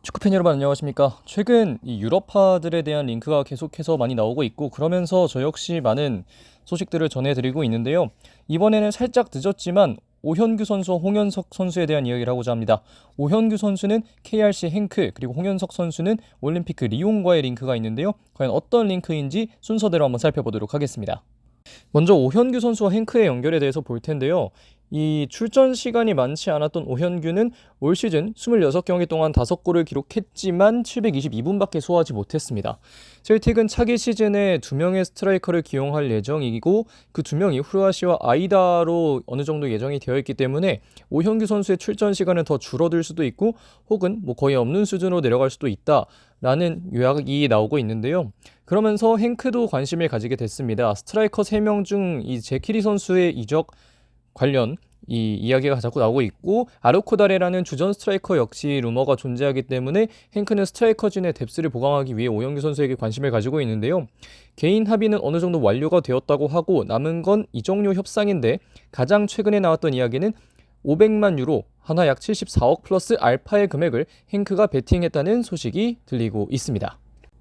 축구팬 여러분 안녕하십니까? 최근 이 유럽파들에 대한 링크가 계속해서 많이 나오고 있고 그러면서 저 역시 많은 소식들을 전해드리고 있는데요. 이번에는 살짝 늦었지만 오현규 선수와 홍현석 선수에 대한 이야기를 하고자 합니다. 오현규 선수는 KRC 행크 그리고 홍현석 선수는 올림피크 리옹과의 링크가 있는데요. 과연 어떤 링크인지 순서대로 한번 살펴보도록 하겠습니다. 먼저 오현규 선수와 행크의 연결에 대해서 볼 텐데요. 이 출전 시간이 많지 않았던 오현규는 올 시즌 26경기 동안 5골을 기록했지만 722분밖에 소화하지 못했습니다. 셀틱은 차기 시즌에 2명의 스트라이커를 기용할 예정이고 그 2명이 후르아시와 아이다로 어느 정도 예정이 되어 있기 때문에 오현규 선수의 출전 시간은 더 줄어들 수도 있고 혹은 거의 없는 수준으로 내려갈 수도 있다라는 요약이 나오고 있는데요. 그러면서 행크도 관심을 가지게 됐습니다. 스트라이커 3명 중 이 제키리 선수의 이적 관련 이 이야기가 자꾸 나오고 있고 아르코다레라는 주전 스트라이커 역시 루머가 존재하기 때문에 행크는 스트라이커진의 뎁스를 보강하기 위해 오현규 선수에게 관심을 가지고 있는데요. 개인 합의는 어느 정도 완료가 되었다고 하고 남은 건 이적료 협상인데 가장 최근에 나왔던 이야기는 500만 유로 하나 약 74억 플러스 알파의 금액을 행크가 베팅했다는 소식이 들리고 있습니다.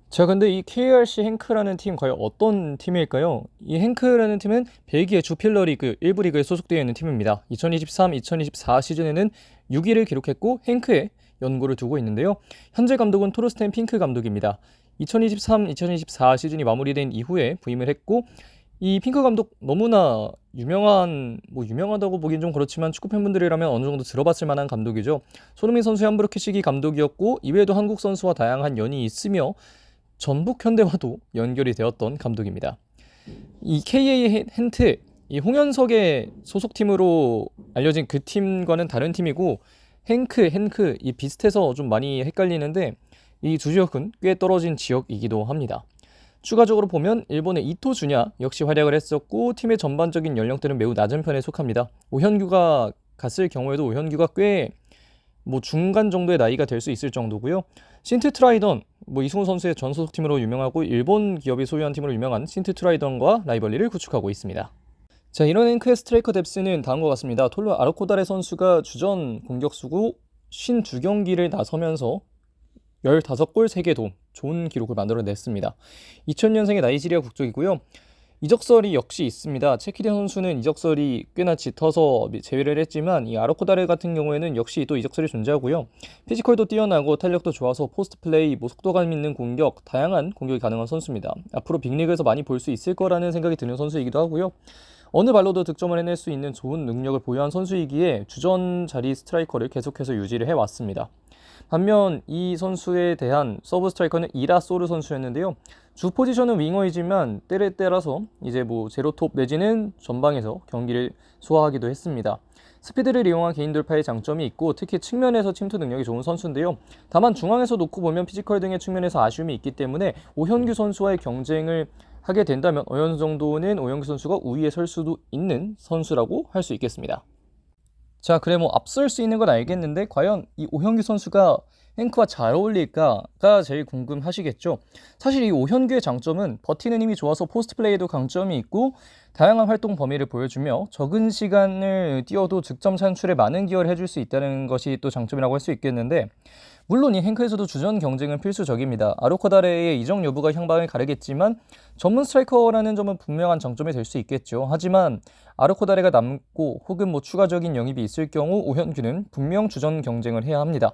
자, 근데 이 KRC 행크라는 팀 과연 어떤 팀일까요? 이 행크라는 팀은 벨기에 주필러 리그 1부 리그에 소속되어 있는 팀입니다. 2023-2024 시즌에는 6위를 기록했고 행크에 연고를 두고 있는데요. 현재 감독은 토르스텐 핑크 감독입니다. 2023-2024 시즌이 마무리된 이후에 부임을 했고 이 핑크 감독 너무나 유명하다고 보긴 좀 그렇지만 축구 팬분들이라면 어느 정도 들어봤을 만한 감독이죠. 손흥민 선수의 함부르크 시기 감독이었고 이외에도 한국 선수와 다양한 연이 있으며 전북 현대와도 연결이 되었던 감독입니다. 이 KA hen트, 이 홍현석의 소속팀으로 알려진 그 팀과는 다른 팀이고 행크 이 비슷해서 좀 많이 헷갈리는데 이 두 지역은 꽤 떨어진 지역이기도 합니다. 추가적으로 보면 일본의 이토 주냐 역시 활약을 했었고 팀의 전반적인 연령대는 매우 낮은 편에 속합니다. 오현규가 갔을 경우에도 오현규가 꽤 중간 정도의 나이가 될 수 있을 정도고요. 신트 트라이던, 이승우 선수의 전 소속팀으로 유명하고 일본 기업이 소유한 팀으로 유명한 신트 트라이던과 라이벌리를 구축하고 있습니다. 자, 이런 행크의 스트라이커 뎁스는 다음과 같습니다. 톨로 아르코다레 선수가 주전 공격수고 52경기를 나서면서 15골 3개 도움, 좋은 기록을 만들어냈습니다. 2000년생의 나이지리아 국적이고요. 이적설이 역시 있습니다. 체키리 선수는 이적설이 꽤나 짙어서 제외를 했지만 이 아르코다레 같은 경우에는 역시 또 이적설이 존재하고요. 피지컬도 뛰어나고 탄력도 좋아서 포스트 플레이, 속도감 있는 공격, 다양한 공격이 가능한 선수입니다. 앞으로 빅리그에서 많이 볼 수 있을 거라는 생각이 드는 선수이기도 하고요. 어느 발로도 득점을 해낼 수 있는 좋은 능력을 보유한 선수이기에 주전 자리 스트라이커를 계속해서 유지를 해왔습니다. 반면 이 선수에 대한 서브 스트라이커는 이라소르 선수였는데요. 주 포지션은 윙어이지만 때에 따라서 이제 제로톱 내지는 전방에서 경기를 소화하기도 했습니다. 스피드를 이용한 개인 돌파의 장점이 있고 특히 측면에서 침투 능력이 좋은 선수인데요. 다만 중앙에서 놓고 보면 피지컬 등의 측면에서 아쉬움이 있기 때문에 오현규 선수와의 경쟁을 하게 된다면 어느 정도는 오현규 선수가 우위에 설 수도 있는 선수라고 할 수 있겠습니다. 자, 그래 앞설 수 있는 건 알겠는데 과연 이 오현규 선수가 행크와 잘 어울릴까가 제일 궁금하시겠죠. 사실 이 오현규의 장점은 버티는 힘이 좋아서 포스트 플레이에도 강점이 있고 다양한 활동 범위를 보여주며 적은 시간을 뛰어도 득점 산출에 많은 기여를 해줄 수 있다는 것이 또 장점이라고 할 수 있겠는데 물론 이 행크에서도 주전 경쟁은 필수적입니다. 아르코다레의 이적 여부가 향방을 가르겠지만 전문 스트라이커라는 점은 분명한 장점이 될 수 있겠죠. 하지만 아르코다레가 남고 혹은 추가적인 영입이 있을 경우 오현규는 분명 주전 경쟁을 해야 합니다.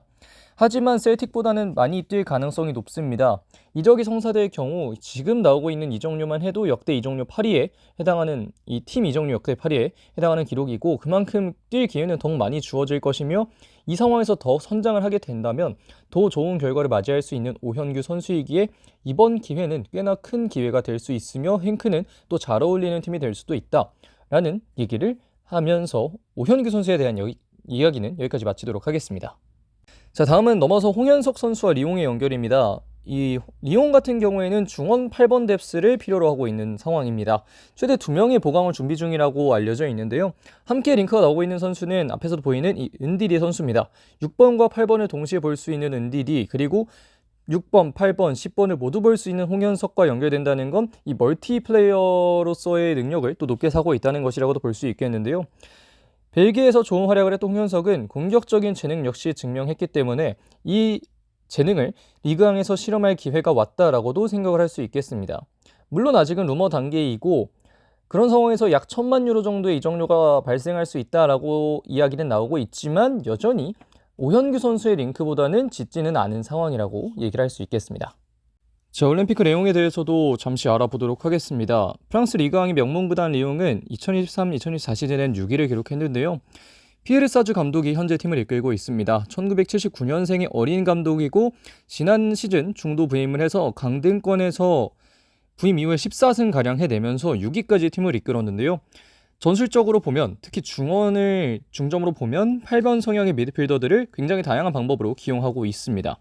하지만 셀틱보다는 많이 뛸 가능성이 높습니다. 이적이 성사될 경우 지금 나오고 있는 이적료만 해도 역대 이적료 8위에 해당하는 이 팀 이적료 역대 8위에 해당하는 기록이고 그만큼 뛸 기회는 더욱 많이 주어질 것이며 이 상황에서 더 선장을 하게 된다면 더 좋은 결과를 맞이할 수 있는 오현규 선수이기에 이번 기회는 꽤나 큰 기회가 될 수 있으며 행크는 또 잘 어울리는 팀이 될 수도 있다라는 얘기를 하면서 오현규 선수에 대한 이야기는 여기까지 마치도록 하겠습니다. 자, 다음은 넘어서 홍현석 선수와 리옹의 연결입니다. 이 리옹 같은 경우에는 중원 8번 뎁스를 필요로 하고 있는 상황입니다. 최대 2명의 보강을 준비 중이라고 알려져 있는데요. 함께 링크가 나오고 있는 선수는 앞에서도 보이는 이 은디디 선수입니다. 6번과 8번을 동시에 볼 수 있는 은디디 그리고 6번, 8번, 10번을 모두 볼 수 있는 홍현석과 연결된다는 건 이 멀티플레이어로서의 능력을 또 높게 사고 있다는 것이라고도 볼 수 있겠는데요. 벨기에에서 좋은 활약을 했던 홍현석은 공격적인 재능 역시 증명했기 때문에 이 재능을 리그왕에서 실험할 기회가 왔다라고도 생각을 할 수 있겠습니다. 물론 아직은 루머 단계이고 그런 상황에서 약 1,000만 유로 정도의 이적료가 발생할 수 있다라고 이야기는 나오고 있지만 여전히 오현규 선수의 링크보다는 짙지는 않은 상황이라고 얘기를 할 수 있겠습니다. 자, 올림피크 레옹에 대해서도 잠시 알아보도록 하겠습니다. 프랑스 리그왕의 명문구단 리옹은 2023-2024 시즌엔 6위를 기록했는데요. 피에르 사주 감독이 현재 팀을 이끌고 있습니다. 1979년생의 어린 감독이고 지난 시즌 중도 부임을 해서 강등권에서 부임 이후에 14승가량 해내면서 6위까지 팀을 이끌었는데요. 전술적으로 보면 특히 중원을 중점으로 보면 8번 성향의 미드필더들을 굉장히 다양한 방법으로 기용하고 있습니다.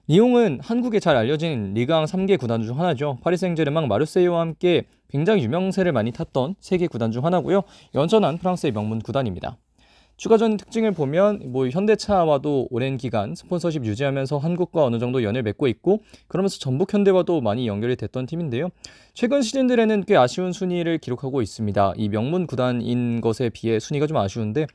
리옹은 한국에 잘 알려진 리그왕 3개 구단 중 하나죠. 파리 생제르맹, 마르세유와 함께 굉장히 유명세를 많이 탔던 3개 구단 중 하나고요. 연전한 프랑스의 명문 구단입니다. 추가적인 특징을 보면 현대차와도 오랜 기간 스폰서십 유지하면서 한국과 어느 정도 연을 맺고 있고 그러면서 전북현대와도 많이 연결이 됐던 팀인데요. 최근 시즌들에는 꽤 아쉬운 순위를 기록하고 있습니다. 이 명문 구단인 것에 비해 순위가 좀 아쉬운데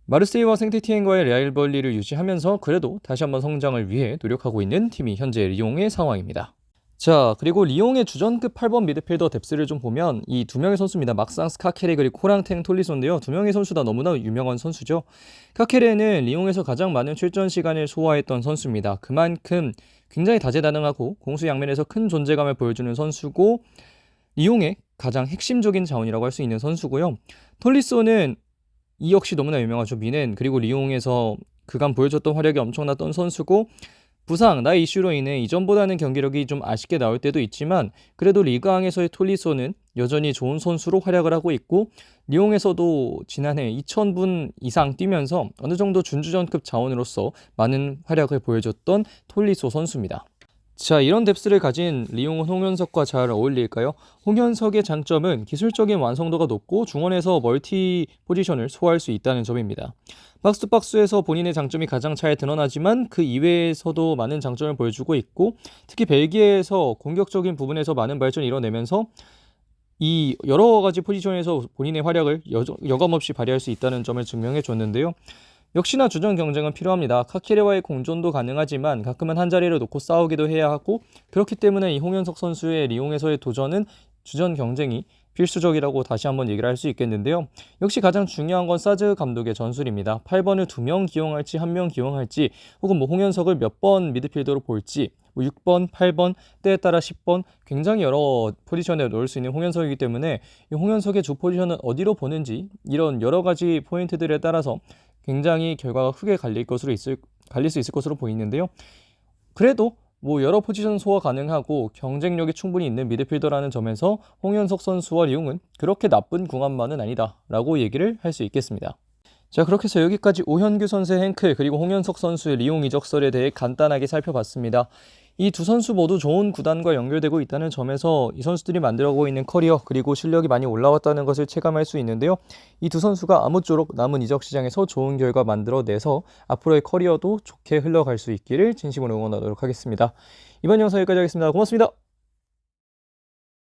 마르세유와 생테티엔과의 라이벌리를 유지하면서 그래도 다시 한번 성장을 위해 노력하고 있는 팀이 현재 리옹의 상황입니다. 자, 그리고 리옹의 주전급 8번 미드필더 뎁스를 좀 보면 이 두 명의 선수입니다. 막상스 카케레 그리고 코랑탱 톨리소인데요. 두 명의 선수 다 너무나 유명한 선수죠. 카케레는 리옹에서 가장 많은 출전 시간을 소화했던 선수입니다. 그만큼 굉장히 다재다능하고 공수 양면에서 큰 존재감을 보여주는 선수고 리옹의 가장 핵심적인 자원이라고 할 수 있는 선수고요. 톨리소는 이 역시 너무나 유명하죠. 미넨 그리고 리옹에서 그간 보여줬던 활약이 엄청났던 선수고 부상, 나이 이슈로 인해 이전보다는 경기력이 좀 아쉽게 나올 때도 있지만 그래도 리그왕에서의 톨리소는 여전히 좋은 선수로 활약을 하고 있고 리옹에서도 지난해 2,000분 이상 뛰면서 어느 정도 준주전급 자원으로서 많은 활약을 보여줬던 톨리소 선수입니다. 자, 이런 뎁스를 가진 리옹은 홍현석과 잘 어울릴까요? 홍현석의 장점은 기술적인 완성도가 높고 중원에서 멀티 포지션을 소화할 수 있다는 점입니다. 박스투박스에서 본인의 장점이 가장 잘 드러나지만 그 이외에서도 많은 장점을 보여주고 있고 특히 벨기에에서 공격적인 부분에서 많은 발전을 이뤄내면서 이 여러 가지 포지션에서 본인의 활약을 여감없이 발휘할 수 있다는 점을 증명해 줬는데요. 역시나 주전 경쟁은 필요합니다. 카케레와의 공존도 가능하지만 가끔은 한 자리를 놓고 싸우기도 해야 하고 그렇기 때문에 이 홍현석 선수의 리옹에서의 도전은 주전 경쟁이 필수적이라고 다시 한번 얘기를 할 수 있겠는데요. 역시 가장 중요한 건 사즈 감독의 전술입니다. 8번을 2명 기용할지 1명 기용할지 혹은 홍현석을 몇 번 미드필더로 볼지 6번, 8번, 때에 따라 10번 굉장히 여러 포지션에 넣을 수 있는 홍현석이기 때문에 이 홍현석의 주 포지션은 어디로 보는지 이런 여러 가지 포인트들에 따라서 굉장히 결과가 크게 갈릴 수 있을 것으로 보이는데요. 그래도 여러 포지션 소화 가능하고 경쟁력이 충분히 있는 미드필더라는 점에서 홍현석 선수와 리옹은 그렇게 나쁜 궁합만은 아니다라고 얘기를 할 수 있겠습니다. 자, 그렇게 해서 여기까지 오현규 선수의 행클 그리고 홍현석 선수의 리옹 이적설에 대해 간단하게 살펴봤습니다. 이 두 선수 모두 좋은 구단과 연결되고 있다는 점에서 이 선수들이 만들어가고 있는 커리어 그리고 실력이 많이 올라왔다는 것을 체감할 수 있는데요. 이 두 선수가 아무쪼록 남은 이적 시장에서 좋은 결과 만들어내서 앞으로의 커리어도 좋게 흘러갈 수 있기를 진심으로 응원하도록 하겠습니다. 이번 영상 여기까지 하겠습니다. 고맙습니다.